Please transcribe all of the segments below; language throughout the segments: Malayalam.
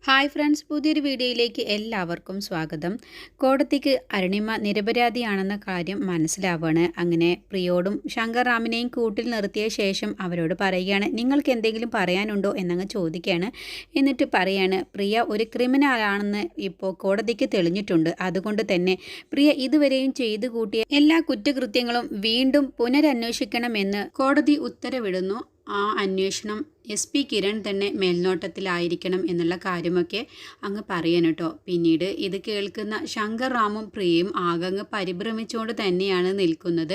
ഹായ് ഫ്രണ്ട്സ്, പുതിയൊരു വീഡിയോയിലേക്ക് എല്ലാവർക്കും സ്വാഗതം. കോടതിക്ക് അരുണിമ നിരപരാധിയാണെന്ന കാര്യം മനസ്സിലാവുകയാണ്. അങ്ങനെ പ്രിയോടും ശങ്കർ റാമിനെയും കൂട്ടിൽ നിർത്തിയ ശേഷം അവരോട് പറയുകയാണ്, നിങ്ങൾക്ക് എന്തെങ്കിലും പറയാനുണ്ടോ എന്നങ്ങ് ചോദിക്കുകയാണ്. എന്നിട്ട് പറയാണ്, പ്രിയ ഒരു ക്രിമിനലാണെന്ന് ഇപ്പോൾ കോടതിക്ക് തെളിഞ്ഞിട്ടുണ്ട്. അതുകൊണ്ട് തന്നെ പ്രിയ ഇതുവരെയും ചെയ്തു കൂട്ടിയ എല്ലാ കുറ്റകൃത്യങ്ങളും വീണ്ടും പുനരന്വേഷിക്കണമെന്ന് കോടതി ഉത്തരവിടുന്നു. ആ അന്വേഷണം SP കിരൺ തന്നെ മേൽനോട്ടത്തിലായിരിക്കണം എന്നുള്ള കാര്യമൊക്കെ അങ്ങ് പറയാൻ കേട്ടോ. പിന്നീട് ഇത് കേൾക്കുന്ന ശങ്കർ റാമും പ്രിയയും ആകങ്ങ് പരിഭ്രമിച്ചുകൊണ്ട് തന്നെയാണ് നിൽക്കുന്നത്.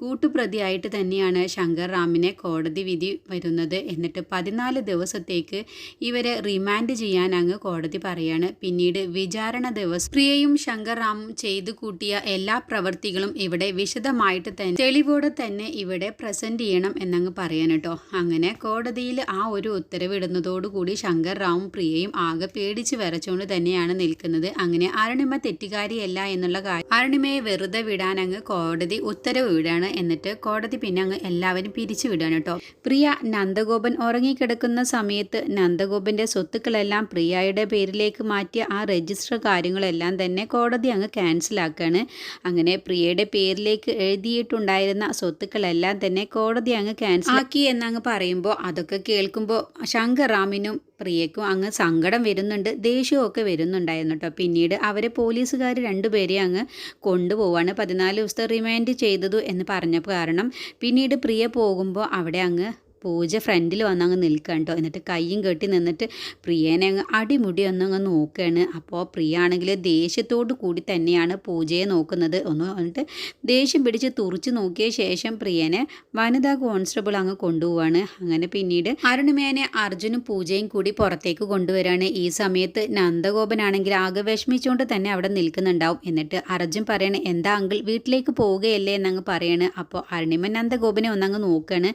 കൂട്ടുപ്രതിയായിട്ട് തന്നെയാണ് ശങ്കർ റാമിനെ കോടതി വിധി വരുന്നത്. എന്നിട്ട് 14 ദിവസത്തേക്ക് ഇവരെ റിമാൻഡ് ചെയ്യാൻ അങ്ങ് കോടതി പറയാണ്. പിന്നീട് വിചാരണ ദിവസം പ്രിയയും ശങ്കർ റാമും ചെയ്തു കൂട്ടിയ എല്ലാ പ്രവൃത്തികളും ഇവിടെ വിശദമായിട്ട് തന്നെ തെളിവോടെ തന്നെ ഇവിടെ പ്രസന്റ് ചെയ്യണം എന്നങ്ങ് പറയാൻ കേട്ടോ. അങ്ങനെ കോടതിയിൽ ആ ഒരു ഉത്തരവിടുന്നതോടുകൂടി ശങ്കർ റാവും പ്രിയയും ആകെ പേടിച്ച് വിറച്ചുകൊണ്ട് തന്നെയാണ് നിൽക്കുന്നത്. അങ്ങനെ അരുണിമ തെറ്റുകാരിയല്ല എന്നുള്ള കാര്യം അരുണിമയെ വെറുതെ വിടാൻ അങ്ങ് കോടതി ഉത്തരവ് വിടാണ്. എന്നിട്ട് കോടതി പിന്നെ അങ്ങ് എല്ലാവരും പിരിച്ചു വിടാണ് കേട്ടോ. പ്രിയ നന്ദഗോപൻ ഉറങ്ങിക്കിടക്കുന്ന സമയത്ത് നന്ദഗോപന്റെ സ്വത്തുക്കളെല്ലാം പ്രിയയുടെ പേരിലേക്ക് മാറ്റിയ ആ രജിസ്റ്റർ കാര്യങ്ങളെല്ലാം തന്നെ കോടതി അങ്ങ് ക്യാൻസലാക്കുകയാണ്. അങ്ങനെ പ്രിയയുടെ പേരിലേക്ക് എഴുതിയിട്ടുണ്ടായിരുന്ന സ്വത്തുക്കളെല്ലാം തന്നെ കോടതി അങ്ങ് ക്യാൻസൽ ആക്കി എന്നങ്ങ് പറയുമ്പോൾ അതൊക്കെ കേൾക്കുമ്പോൾ ശങ്കർ റാമിനും പ്രിയക്കും അങ്ങ് സങ്കടം വരുന്നുണ്ട്, ദേഷ്യമൊക്കെ വരുന്നുണ്ടായിരുന്നു കേട്ടോ. പിന്നീട് അവരെ പോലീസുകാർ രണ്ടുപേരെയും അങ്ങ് കൊണ്ടുപോവാണ്. 14 ദിവസത്തെ റിമാൻഡ് ചെയ്തതു എന്ന് പറഞ്ഞപ്പോൾ കാരണം പിന്നീട് പ്രിയ പോകുമ്പോൾ അവിടെ അങ്ങ് പൂജ ഫ്രണ്ടിൽ വന്നങ്ങ് നിൽക്കുകയാണ് കേട്ടോ. എന്നിട്ട് കയ്യും കെട്ടി നിന്നിട്ട് പ്രിയനെ അങ്ങ് അടിമുടി ഒന്നങ്ങ് നോക്കുകയാണ്. അപ്പോൾ പ്രിയ ആണെങ്കിൽ ദേഷ്യത്തോടു കൂടി തന്നെയാണ് പൂജയെ നോക്കുന്നത്. എന്നിട്ട് ദേഷ്യം പിടിച്ച് തുറച്ച് നോക്കിയ ശേഷം പ്രിയനെ വനിതാ കോൺസ്റ്റബിൾ അങ്ങ് കൊണ്ടുപോവാണ്. അങ്ങനെ പിന്നീട് അരുണിമേനെ അർജുനും പൂജയും കൂടി പുറത്തേക്ക് കൊണ്ടുവരാണ്. ഈ സമയത്ത് നന്ദഗോപനാണെങ്കിൽ ആകെ വിഷമിച്ചുകൊണ്ട് തന്നെ അവിടെ നിൽക്കുന്നുണ്ടാവും. എന്നിട്ട് അർജുൻ പറയണേ, എന്താ അങ്കിൾ വീട്ടിലേക്ക് പോവുകയല്ലേ എന്നങ്ങ് പറയാണ്. അപ്പോൾ അരുണിമ നന്ദഗോപനെ ഒന്നങ്ങ് നോക്കുകയാണ്.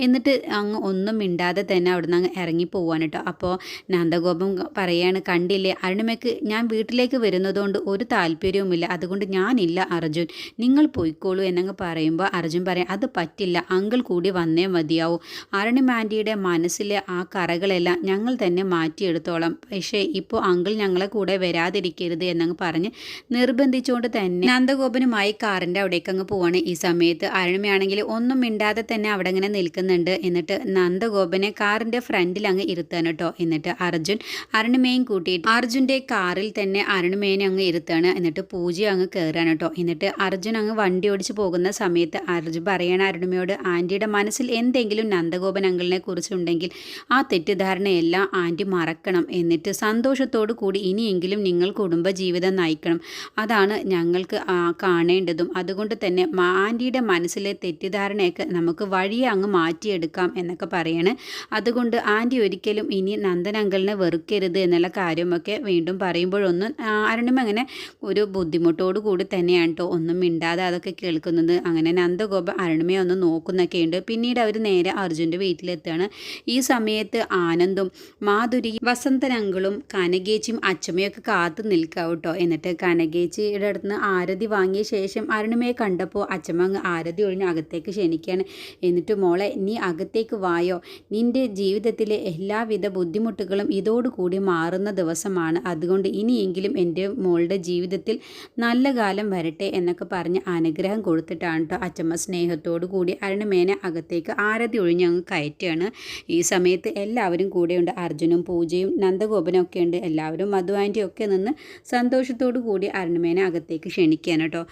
എന്നിട്ട് അങ്ങ് ഒന്നും മിണ്ടാതെ തന്നെ അവിടുന്ന് അങ്ങ് ഇറങ്ങി പോവാണ് കേട്ടോ. അപ്പോൾ നന്ദഗോപൻ പറയാണ്, കണ്ടില്ലേ അരുണിമയ്ക്ക് ഞാൻ വീട്ടിലേക്ക് വരുന്നതുകൊണ്ട് ഒരു താല്പര്യവുമില്ല, അതുകൊണ്ട് ഞാനില്ല അർജുൻ, നിങ്ങൾ പോയിക്കോളൂ എന്നങ്ങ് പറയുമ്പോൾ അർജുൻ പറയും, അത് പറ്റില്ല, അങ്കിൾ കൂടി വന്നേ മതിയാവൂ. അരുണിമ ആൻറ്റിയുടെ മനസ്സിലെ ആ കറകളെല്ലാം ഞങ്ങൾ തന്നെ മാറ്റിയെടുത്തോളാം, പക്ഷേ ഇപ്പോൾ അങ്കിൾ ഞങ്ങളെ കൂടെ വരാതിരിക്കരുത് എന്നങ്ങ് പറഞ്ഞ് നിർബന്ധിച്ചുകൊണ്ട് തന്നെ നന്ദഗോപനുമായി കാറിൻ്റെ അവിടേക്ക് അങ്ങ് പോവാണ്. ഈ സമയത്ത് അരുണിമയാണെങ്കിൽ ഒന്നും മിണ്ടാതെ തന്നെ അവിടെ ഇങ്ങനെ നിൽക്കുന്നുണ്ട്. എന്നിട്ട് നന്ദഗോപനെ കാറിന്റെ ഫ്രണ്ടിൽ അങ്ങ് ഇരുത്താണ് കേട്ടോ. എന്നിട്ട് അർജുൻ അരുണിമയും കൂട്ടിയിട്ട് അർജുൻ്റെ കാറിൽ തന്നെ അരുണിമേനെ അങ്ങ് ഇരുത്താണ്. എന്നിട്ട് പൂജ അങ്ങ് കയറാണ് കേട്ടോ. എന്നിട്ട് അർജുൻ അങ്ങ് വണ്ടി ഓടിച്ച് പോകുന്ന സമയത്ത് അർജുൻ പറയണ അരുണിമയോട്, ആൻറ്റിയുടെ മനസ്സിൽ എന്തെങ്കിലും നന്ദഗോപൻ അങ്കിളിനെ കുറിച്ചുണ്ടെങ്കിൽ ആ തെറ്റിദ്ധാരണയെല്ലാം ആൻറ്റി മറക്കണം. എന്നിട്ട് സന്തോഷത്തോടു കൂടി ഇനിയെങ്കിലും നിങ്ങൾ കുടുംബജീവിതം നയിക്കണം, അതാണ് ഞങ്ങൾക്ക് കാണേണ്ടതും. അതുകൊണ്ട് തന്നെ ആൻറ്റിയുടെ മനസ്സിലെ തെറ്റിദ്ധാരണയൊക്കെ നമുക്ക് വഴിയെ അങ്ങ് മാറ്റിയെടുക്കാം എന്നൊക്കെ പറയാണ്. അതുകൊണ്ട് ആൻറ്റി ഒരിക്കലും ഇനി നന്ദൻ അങ്കിളിനെ വെറുക്കരുത് എന്നുള്ള കാര്യമൊക്കെ വീണ്ടും പറയുമ്പോഴൊന്നും അരുണിമ അങ്ങനെ ഒരു ബുദ്ധിമുട്ടോടു കൂടി തന്നെയാണ് കേട്ടോ ഒന്നും മിണ്ടാതെ അതൊക്കെ കേൾക്കുന്നത്. അങ്ങനെ നന്ദഗോപൻ അരുണിമയെ ഒന്ന് നോക്കുന്നൊക്കെ ഉണ്ട്. പിന്നീട് അവർ നേരെ അർജുൻ്റെ വീട്ടിലെത്തുകയാണ്. ഈ സമയത്ത് ആനന്ദും മാധുരിയും വസന്തനങ്കളും കനകേച്ചിയും അച്ചമ്മയൊക്കെ കാത്തു നിൽക്കുക കേട്ടോ. എന്നിട്ട് കനകേച്ചിയുടെ അടുത്ത് നിന്ന് ആരതി വാങ്ങിയ ശേഷം അരുണിമയെ കണ്ടപ്പോൾ അച്ചമ്മ അങ്ങ് ആരതി ഒഴിഞ്ഞ് അകത്തേക്ക് ക്ഷണിക്കുകയാണ്. എന്നിട്ട് മോളെ, നീ അകത്തേക്ക് വായോ, നിൻ്റെ ജീവിതത്തിലെ എല്ലാവിധ ബുദ്ധിമുട്ടുകളും ഇതോടുകൂടി മാറുന്ന ദിവസമാണ്, അതുകൊണ്ട് ഇനിയെങ്കിലും എൻ്റെ മോളുടെ ജീവിതത്തിൽ നല്ല കാലം വരട്ടെ എന്നൊക്കെ പറഞ്ഞ് അനുഗ്രഹം കൊടുത്തിട്ടാണ് കേട്ടോ അച്ചമ്മ സ്നേഹത്തോടു കൂടി അരുണിമേനെ അകത്തേക്ക് ആരതി ഒഴിഞ്ഞ് അങ്ങ് കയറ്റുകയാണ്. ഈ സമയത്ത് എല്ലാവരും കൂടെയുണ്ട്, അർജുനും പൂജയും നന്ദഗോപനും ഒക്കെ ഉണ്ട്. എല്ലാവരും മധു ആൻറ്റിയും ഒക്കെ നിന്ന് സന്തോഷത്തോടു കൂടി അരുണിമേനെ അകത്തേക്ക് ക്ഷണിക്കുകയാണ് കേട്ടോ.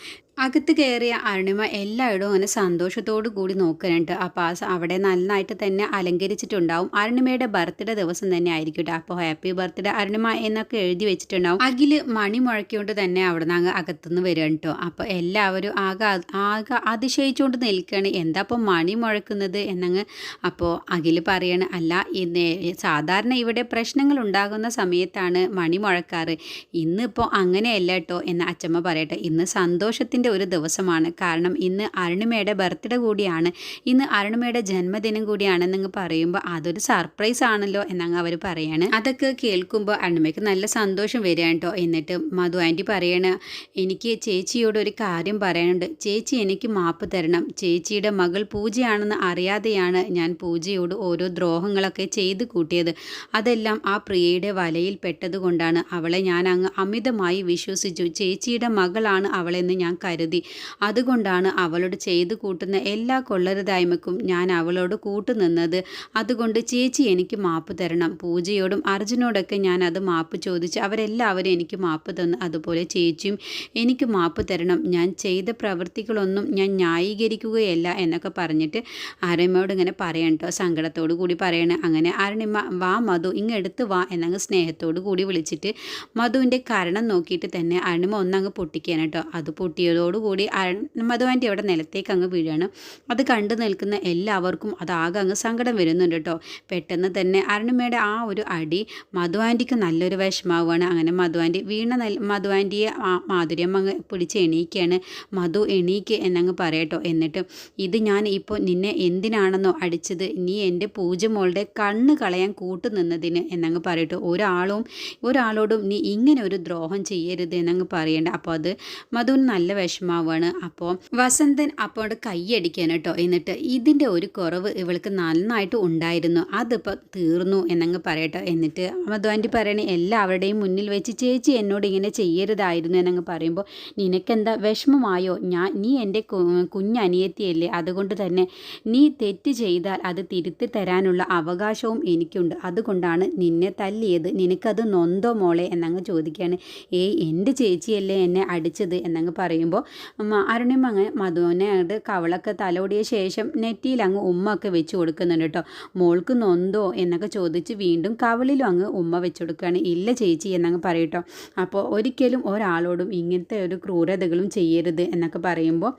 അകത്ത് കയറിയ അരുണിമ എല്ലായിടവും അങ്ങനെ സന്തോഷത്തോടു കൂടി നോക്കാനുണ്ട്. അപ്പോൾ അവിടെ നന്നായിട്ട് തന്നെ അലങ്കരിച്ചിട്ടുണ്ടാവും. അരുണിമയുടെ ബർത്ത്ഡേ ദിവസം തന്നെ ആയിരിക്കും കേട്ടോ. അപ്പോൾ ഹാപ്പി ബർത്ത്ഡേ അരുണിമ എന്നൊക്കെ എഴുതി വെച്ചിട്ടുണ്ടാവും. അഖിൽ മണി മുഴക്കിക്കൊണ്ട് തന്നെ അവിടെ നിന്ന് അങ്ങ് അകത്തുനിന്ന് വരികയാണ് കേട്ടോ. അപ്പോൾ എല്ലാവരും ആകെ അതിശയിച്ചുകൊണ്ട് നിൽക്കുകയാണ്, എന്താ അപ്പോൾ മണി മുഴക്കുന്നത് എന്നങ്ങ്. അപ്പോൾ അഖിൽ പറയാണ്, അല്ല ഇന്ന് സാധാരണ ഇവിടെ പ്രശ്നങ്ങൾ ഉണ്ടാകുന്ന സമയത്താണ് മണി മുഴക്കാറ്, ഇന്നിപ്പോൾ അങ്ങനെയല്ല കേട്ടോ എന്ന് അച്ചമ്മ പറയട്ടെ. ഇന്ന് സന്തോഷത്തിൻ്റെ ഒരു ദിവസമാണ്. കാരണം ഇന്ന് അരുണിമയുടെ ബർത്ത്ഡേ കൂടിയാണ്, ഇന്ന് അരുണിമയുടെ ജന്മദിനം കൂടിയാണെന്നങ്ങ് പറയുമ്പോൾ അതൊരു സർപ്രൈസ് ആണല്ലോ എന്നങ്ങ് അവർ പറയാണ്. അതൊക്കെ കേൾക്കുമ്പോൾ അരുണിമയ്ക്ക് നല്ല സന്തോഷം വരികയാണ് കേട്ടോ. എന്നിട്ട് മധു ആൻറ്റി പറയണ, എനിക്ക് ചേച്ചിയോട് ഒരു കാര്യം പറയാനുണ്ട്, ചേച്ചി എനിക്ക് മാപ്പ് തരണം. ചേച്ചിയുടെ മകൾ പൂജയാണെന്ന് അറിയാതെയാണ് ഞാൻ പൂജയോട് ഓരോ ദ്രോഹങ്ങളൊക്കെ ചെയ്തു കൂട്ടിയത്. അതെല്ലാം ആ പ്രിയയുടെ വലയിൽ പെട്ടതുകൊണ്ടാണ്. അവളെ ഞാൻ അങ്ങ് അമിതമായി വിശ്വസിച്ചു. ചേച്ചിയുടെ മകളാണ് അവളെന്ന് ഞാൻ കരുതി. അതുകൊണ്ടാണ് അവളോട് ചെയ്തു കൂട്ടുന്ന എല്ലാ കൊള്ളരുതായ്മക്കും ഞാൻ അവളോട് കൂട്ടുനിന്നത്. അതുകൊണ്ട് ചേച്ചി എനിക്ക് മാപ്പ് തരണം. പൂജയോടും അർജുനോടൊക്കെ ഞാൻ അത് മാപ്പ് ചോദിച്ച് അവരെല്ലാവരും എനിക്ക് മാപ്പ് തന്നു. അതുപോലെ ചേച്ചിയും എനിക്ക് മാപ്പ് തരണം. ഞാൻ ചെയ്ത പ്രവൃത്തികളൊന്നും ഞാൻ ന്യായീകരിക്കുകയല്ല എന്നൊക്കെ പറഞ്ഞിട്ട് അരുണിമയോട് ഇങ്ങനെ പറയണം കേട്ടോ, സങ്കടത്തോടു കൂടി പറയണേ. അങ്ങനെ അരുണിമ, വാ മധു ഇങ്ങെടുത്ത് വാ എന്നങ്ങ് സ്നേഹത്തോടു കൂടി വിളിച്ചിട്ട് മധുവിൻ്റെ കരണം നോക്കിയിട്ട് തന്നെ അരുണിമ ഒന്നങ്ങ് പൊട്ടിക്കുകയാണ് കേട്ടോ. അത് പൊട്ടിയതോടുകൂടി മധു ആൻറ്റി അവിടെ നിലത്തേക്ക് അങ്ങ് വീഴാണ്. അത് കണ്ടു നിൽക്കുന്ന എല്ലാവർക്കും അതാകെ അങ്ങ് സങ്കടം വരുന്നുണ്ട് കേട്ടോ. പെട്ടെന്ന് തന്നെ അരുണിമയുടെ ആ ഒരു അടി മധു ആൻറ്റിക്ക് നല്ലൊരു വിഷമാവുകയാണ്. അങ്ങനെ മധു ആൻറ്റി മധു ആൻറ്റിയെ മാധുര്യം അങ്ങ് പിടിച്ച് എണീക്കുകയാണ്. മധു എണീക്ക് എന്നങ്ങ് പറയട്ടോ. എന്നിട്ട് ഇത് ഞാൻ ഇപ്പോൾ നിന്നെ എന്തിനാണെന്നോ അടിച്ചത്, നീ എൻ്റെ പൂജ മോളുടെ കണ്ണ് കളയാൻ കൂട്ടുനിന്നതിന് എന്നങ്ങ് പറയട്ടോ. ഒരാളോടും നീ ഇങ്ങനെ ഒരു ദ്രോഹം ചെയ്യരുത് എന്നങ്ങ് പറയേണ്ട. അപ്പോൾ അത് മധുവിന് നല്ല വിഷമാവാണ്. അപ്പോൾ വസന്തൻ അപ്പോൾ അവിടെ കൈയടിക്കാൻ കേട്ടോ. എന്നിട്ട് ഇതിൻ്റെ ഒരു കുറവ് ഇവൾക്ക് നന്നായിട്ട് ഉണ്ടായിരുന്നു, അതിപ്പോൾ തീർന്നു എന്നങ്ങ് പറയട്ടോ. എന്നിട്ട് മധു ആൻറ്റി പറയണേ, എല്ലാവരുടെയും മുന്നിൽ വെച്ച് ചേച്ചി എന്നോട് ഇങ്ങനെ ചെയ്യരുതായിരുന്നു എന്നങ്ങ് പറയുമ്പോൾ നിനക്കെന്താ വിഷമമായോ? നീ എൻ്റെ കുഞ്ഞനിയത്തിയല്ലേ, അതുകൊണ്ട് തന്നെ നീ തെറ്റ് ചെയ്താൽ അത് തിരുത്തി തരാനുള്ള അവകാശവും എനിക്കുണ്ട്. അതുകൊണ്ടാണ് നിന്നെ തല്ലിയത്. നിനക്കത് നൊന്തോ മോളെ എന്നങ്ങ് ചോദിക്കുകയാണ്. എൻ്റെ ചേച്ചിയല്ലേ എന്നെ അടിച്ചത് എന്നങ്ങ് പറയുമ്പോൾ അരുണിമ അങ്ങ് മധുവിനെ അങ്ങോട്ട് കവളൊക്കെ തലോടിയ ശേഷം നെറ്റിയിൽ അങ്ങ് ഉമ്മ ഒക്കെ വെച്ച് കൊടുക്കുന്നുണ്ട് കേട്ടോ. മോൾക്ക് നൊന്തോ എന്നൊക്കെ ചോദിച്ച് വീണ്ടും കവളിലും അങ്ങ് ഉമ്മ വെച്ച് കൊടുക്കുകയാണ്. ഇല്ല ചേച്ചി എന്നങ്ങ് പറയട്ടോ. അപ്പോൾ ഒരിക്കലും ഒരാളോടും ഇങ്ങനത്തെ ഒരു ക്രൂരതകളും ചെയ്യരുത് എന്നൊക്കെ പറയുമ്പോൾ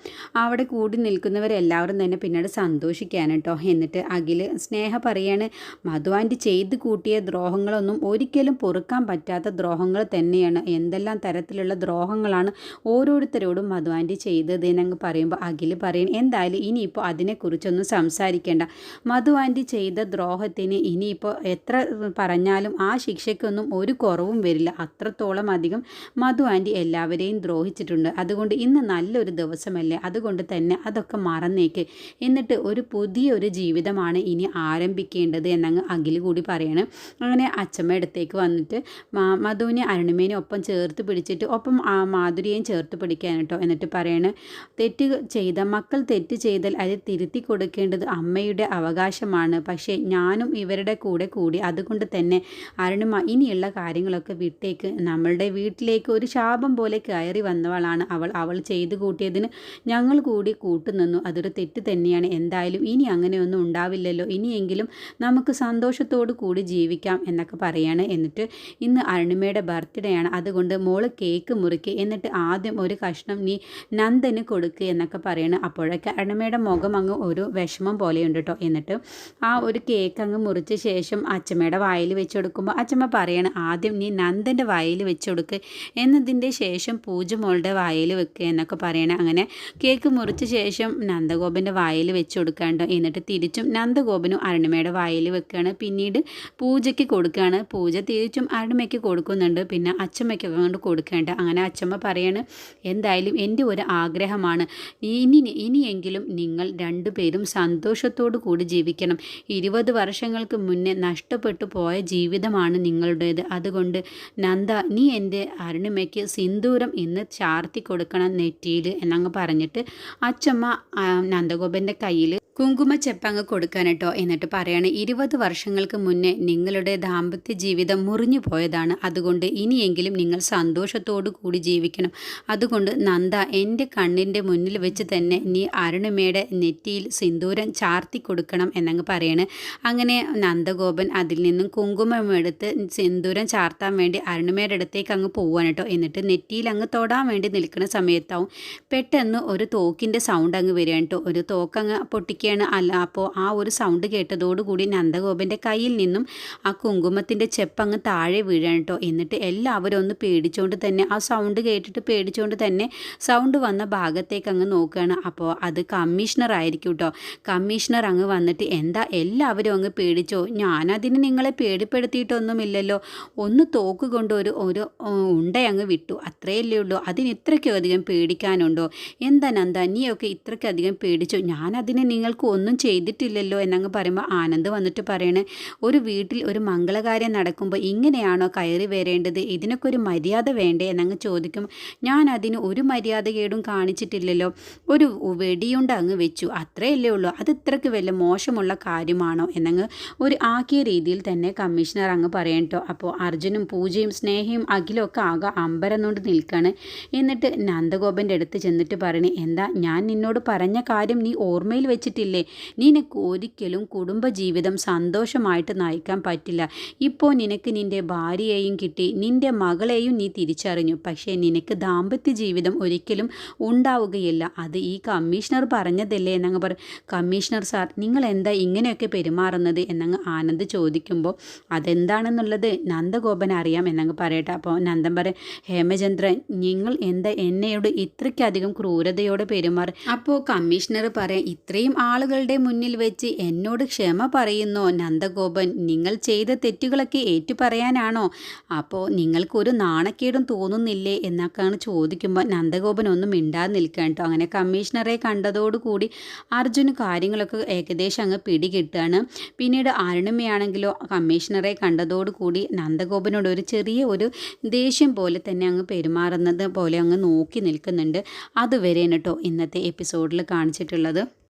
അവിടെ കൂടി നിൽക്കുന്നവരെല്ലാവരും തന്നെ പിന്നീട് സന്തോഷിക്കാൻ കേട്ടോ. എന്നിട്ട് അഖിൽ സ്നേഹ പറയാണ്, മധു ആൻറ്റി ചെയ്ത് കൂട്ടിയ ദ്രോഹങ്ങളൊന്നും ഒരിക്കലും പൊറുക്കാൻ പറ്റാത്ത ദ്രോഹങ്ങൾ തന്നെയാണ്. എന്തെല്ലാം തരത്തിലുള്ള ദ്രോഹങ്ങളാണ് ഓരോരുത്തരോടും മധു ആൻറ്റി ചെയ്തത് എന്നങ്ങ് പറയുമ്പോൾ അഖിൽ പറയണം, എന്തായാലും ഇനിയിപ്പോൾ അതിനെക്കുറിച്ചൊന്നും സംസാരിക്കേണ്ട. മധു ആൻറ്റി ചെയ്ത ദ്രോഹത്തിന് ഇനിയിപ്പോൾ എത്ര പറഞ്ഞാലും ആ ശിക്ഷയ്ക്കൊന്നും ഒരു കുറവും വരില്ല. അത്രത്തോളം അധികം മധു ആൻറ്റി എല്ലാവരെയും ദ്രോഹിച്ചിട്ടുണ്ട്. അതുകൊണ്ട് ഇന്ന് നല്ലൊരു ദിവസമല്ലേ, അതുകൊണ്ട് തന്നെ അതൊക്കെ മറന്നേക്ക്. എന്നിട്ട് ഒരു പുതിയൊരു ജീവിതമാണ് ഇനി ആരംഭിക്കേണ്ടത് എന്നങ്ങ് അഖിൽ കൂടി പറയണം. അങ്ങനെ അച്ഛമ്മ അടുത്തേക്ക് വന്നിട്ട് മധുവിനെ അരുണിമേനെ ഒപ്പം ചേർത്ത് പിടിച്ചിട്ട് ഒപ്പം മാധുരിയെയും ചേർത്ത് പിടിക്കാൻ കേട്ടോ. എന്നിട്ട് പറയണം, മക്കൾ തെറ്റ് ചെയ്താൽ അത് തിരുത്തി കൊടുക്കേണ്ടത് അമ്മയുടെ അവകാശമാണ്. പക്ഷേ ഞാനും ഇവരുടെ കൂടി അതുകൊണ്ട് തന്നെ അരുണിമ ഇനിയുള്ള കാര്യങ്ങളൊക്കെ വിട്ടേക്ക്. നമ്മളുടെ വീട്ടിലേക്ക് ഒരു ശാപം പോലെ കയറി വന്നവളാണ് അവൾ ചെയ്തു കൂട്ടിയതിന് ഞങ്ങൾ കൂടി കൂട്ടുനിന്നു. അതൊരു തെറ്റ് തന്നെയാണ്. എന്തായാലും ഇനി അങ്ങനെയൊന്നും ഉണ്ടാവില്ലല്ലോ, ഇനിയെങ്കിലും നമുക്ക് സന്തോഷത്തോടു കൂടി ജീവിക്കാം എന്നൊക്കെ പറയാണ്. എന്നിട്ട് ഇന്ന് അരുണിമയുടെ ബർത്ത്ഡേ ആണ്, അതുകൊണ്ട് മോള് കേക്ക് മുറിക്ക്, എന്നിട്ട് ആദ്യം ഒരു കഷ്ണം നീ നന്ദന് കൊടുക്കുക എന്നൊക്കെ പറയണം. അപ്പോഴൊക്കെ അരുണിമയുടെ മുഖം അങ്ങ് ഒരു വിഷമം പോലെയുണ്ട് കേട്ടോ. എന്നിട്ട് ആ ഒരു കേക്ക് അങ്ങ് മുറിച്ച ശേഷം അച്ഛമ്മയുടെ വായിൽ വെച്ച് കൊടുക്കുമ്പോൾ അച്ഛമ്മ പറയണം, ആദ്യം നീ നന്ദൻ്റെ വായിൽ വെച്ച് കൊടുക്ക്, എന്നതിൻ്റെ ശേഷം പൂജ മോളുടെ വായിൽ വെക്കുക എന്നൊക്കെ പറയണം. അങ്ങനെ കേക്ക് മുറിച്ച ശേഷം നന്ദഗോപൻ്റെ വായിൽ വെച്ച് കൊടുക്കാണ്ട് എന്നിട്ട് തിരിച്ചും നന്ദഗോപനും അരുണിമയുടെ വായിൽ വെക്കുകയാണ്. പിന്നീട് പൂജയ്ക്ക് കൊടുക്കുകയാണ്. പൂജ തിരിച്ചും അരുണിമയ്ക്ക് കൊടുക്കുന്നുണ്ട്, പിന്നെ അച്ഛമ്മയ്ക്കൊക്കെ കൊണ്ട് കൊടുക്കേണ്ട. അങ്ങനെ അച്ഛമ്മ പറയാണ്, എന്തായാലും എൻ്റെ ഒരു ആഗ്രഹമാണ്, ഇനിയെങ്കിലും നിങ്ങൾ രണ്ടുപേരും സന്തോഷത്തോടു കൂടി ജീവിക്കണം. 20 വർഷങ്ങൾക്ക് മുന്നേ നഷ്ടപ്പെട്ടു പോയ ജീവിതമാണ് നിങ്ങളുടേത്. അതുകൊണ്ട് നന്ദ, നീ എൻ്റെ അരുണിമയ്ക്ക് സിന്ദൂരം ഇന്ന് ചാർത്തി കൊടുക്കണം നെറ്റിയിൽ എന്നങ്ങ് പറഞ്ഞിട്ട് അച്ഛമ്മ നന്ദഗോപൻ്റെ കയ്യിൽ കുങ്കുമച്ചെപ്പങ്ങ് കൊടുക്കാൻ കേട്ടോ. എന്നിട്ട് പറയാണ്, 20 വർഷങ്ങൾക്ക് മുന്നേ നിങ്ങളുടെ ദാമ്പത്യ ജീവിതം മുറിഞ്ഞു പോയതാണ്. അതുകൊണ്ട് ഇനിയെങ്കിലും നിങ്ങൾ സന്തോഷത്തോടു കൂടി ജീവിക്കണം. അതുകൊണ്ട് നന്ദ, എൻ്റെ കണ്ണിൻ്റെ മുന്നിൽ വെച്ച് തന്നെ നീ അരുണിമയുടെ നെറ്റിയിൽ സിന്ദൂരം ചാർത്തി കൊടുക്കണം എന്നങ്ങ് പറയാണ്. അങ്ങനെ നന്ദഗോപൻ അതിൽ നിന്നും കുങ്കുമമെടുത്ത് സിന്ദൂരം ചാർത്താൻ വേണ്ടി അരുണിമയുടെ അടുത്തേക്ക് അങ്ങ് പോവാൻ കേട്ടോ. എന്നിട്ട് നെറ്റിയിൽ അങ്ങ് തൊടാൻ വേണ്ടി നിൽക്കുന്ന സമയത്താവും പെട്ടെന്ന് ഒരു തോക്കിൻ്റെ സൗണ്ട് അങ്ങ് വരികയാണ് കേട്ടോ. ഒരു തോക്കങ്ങ് പൊട്ടിക്കാൻ ചോദിക്കുകയാണ്. അല്ല അപ്പോൾ ആ ഒരു സൗണ്ട് കേട്ടതോടുകൂടി നന്ദഗോപൻ്റെ കയ്യിൽ നിന്നും ആ കുങ്കുമത്തിൻ്റെ ചെപ്പങ്ങ് താഴെ വീഴാണ് കേട്ടോ. എന്നിട്ട് എല്ലാവരും ഒന്ന് പേടിച്ചുകൊണ്ട് തന്നെ ആ സൗണ്ട് കേട്ടിട്ട് പേടിച്ചുകൊണ്ട് തന്നെ സൗണ്ട് വന്ന ഭാഗത്തേക്ക് അങ്ങ് നോക്കുകയാണ്. അപ്പോൾ അത് കമ്മീഷണർ ആയിരിക്കും കേട്ടോ. കമ്മീഷണർ അങ്ങ് വന്നിട്ട് എന്താ എല്ലാവരും അങ്ങ് പേടിച്ചോ? ഞാനതിന് നിങ്ങളെ പേടിപ്പെടുത്തിയിട്ടൊന്നുമില്ലല്ലോ. ഒന്ന് തോക്ക് കൊണ്ട് ഒരു ഉണ്ട അങ്ങ് വിട്ടു, അത്രയല്ലേ ഉള്ളൂ. അതിന് ഇത്രയ്ക്കധികം പേടിക്കാനുണ്ടോ? എന്താ നന്ദ നീയൊക്കെ ഇത്രയ്ക്കധികം പേടിച്ചോ? ഞാനതിന് നിങ്ങൾക്ക് ഒന്നും ചെയ്തിട്ടില്ലല്ലോ എന്നങ്ങ് പറയുമ്പോൾ ആനന്ദ് വന്നിട്ട് പറയണേ, ഒരു വീട്ടിൽ ഒരു മംഗളകാര്യം നടക്കുമ്പോൾ ഇങ്ങനെയാണോ കയറി വരേണ്ടത്? ഇതിനൊക്കെ ഒരു മര്യാദ വേണ്ടേ എന്നങ്ങ് ചോദിക്കും. ഞാൻ അതിന് ഒരു മര്യാദകേടും കാണിച്ചിട്ടില്ലല്ലോ. ഒരു വെടിയുണ്ട അങ്ങ് വെച്ചു, അത്രയല്ലേ ഉള്ളൂ. അത് ഇത്രയ്ക്ക് വല്ല മോശമുള്ള കാര്യമാണോ എന്നങ്ങ് ഒരു ആക്കിയ രീതിയിൽ തന്നെ കമ്മീഷണർ അങ്ങ് പറയട്ടോ. അപ്പോൾ അർജുനും പൂജയും സ്നേഹയും അഖിലും ഒക്കെ ആകെ അമ്പരന്നുകൊണ്ട് നിൽക്കുകയാണ്. എന്നിട്ട് നന്ദഗോപൻ്റെ അടുത്ത് ചെന്നിട്ട് പറയണേ, എന്താ ഞാൻ നിന്നോട് പറഞ്ഞ കാര്യം നീ ഓർമ്മയിൽ വെച്ചിട്ടില്ലേ? നിനക്ക് ഒരിക്കലും കുടുംബജീവിതം സന്തോഷമായിട്ട് നയിക്കാൻ പറ്റില്ല. ഇപ്പോൾ നിനക്ക് നിൻ്റെ ഭാര്യയെയും കിട്ടി, നിൻ്റെ മകളെയും നീ തിരിച്ചറിഞ്ഞു. പക്ഷേ നിനക്ക് ദാമ്പത്യ ജീവിതം ഒരിക്കലും ഉണ്ടാവുകയില്ല. അത് ഈ കമ്മീഷണർ പറഞ്ഞതല്ലേ എന്നങ്ങ് പറയും. കമ്മീഷണർ സാർ, നിങ്ങൾ എന്താ ഇങ്ങനെയൊക്കെ പെരുമാറുന്നത് എന്നങ്ങ് ആനന്ദ് ചോദിക്കുമ്പോൾ അതെന്താണെന്നുള്ളത് നന്ദഗോപൻ അറിയാം എന്നങ്ങ് പറയട്ടെ. അപ്പോൾ നന്ദൻ പറയും, ഹേമചന്ദ്രൻ നിങ്ങൾ എന്താ എന്നോട് ഇത്രയ്ക്കധികം ക്രൂരതയോടെ പെരുമാറി? അപ്പോൾ കമ്മീഷണർ പറയാം, ഇത്രയും ആളുകളുടെ മുന്നിൽ വെച്ച് എന്നോട് ക്ഷമ പറയുന്നോ നന്ദഗോപൻ? നിങ്ങൾ ചെയ്ത തെറ്റുകളൊക്കെ ഏറ്റുപറയാനാണോ? അപ്പോൾ നിങ്ങൾക്കൊരു നാണക്കേടും തോന്നുന്നില്ലേ എന്നൊക്കെയാണ് ചോദിക്കുമ്പോൾ നന്ദഗോപൻ ഒന്നും മിണ്ടാതെ നിൽക്കാൻ കേട്ടോ. അങ്ങനെ കമ്മീഷണറെ കണ്ടതോടുകൂടി അർജുന് കാര്യങ്ങളൊക്കെ ഏകദേശം അങ്ങ് പിടികിട്ടുകയാണ്. പിന്നീട് അരുണിമയാണെങ്കിലോ കമ്മീഷണറെ കണ്ടതോടുകൂടി നന്ദഗോപനോട് ഒരു ചെറിയ ഒരു ദേഷ്യം പോലെ തന്നെ അങ്ങ് പെരുമാറുന്നത് പോലെ അങ്ങ് നോക്കി നിൽക്കുന്നുണ്ട്. അതുവരെയാണ് കേട്ടോ ഇന്നത്തെ എപ്പിസോഡിൽ കാണിച്ചിട്ടുള്ളത്.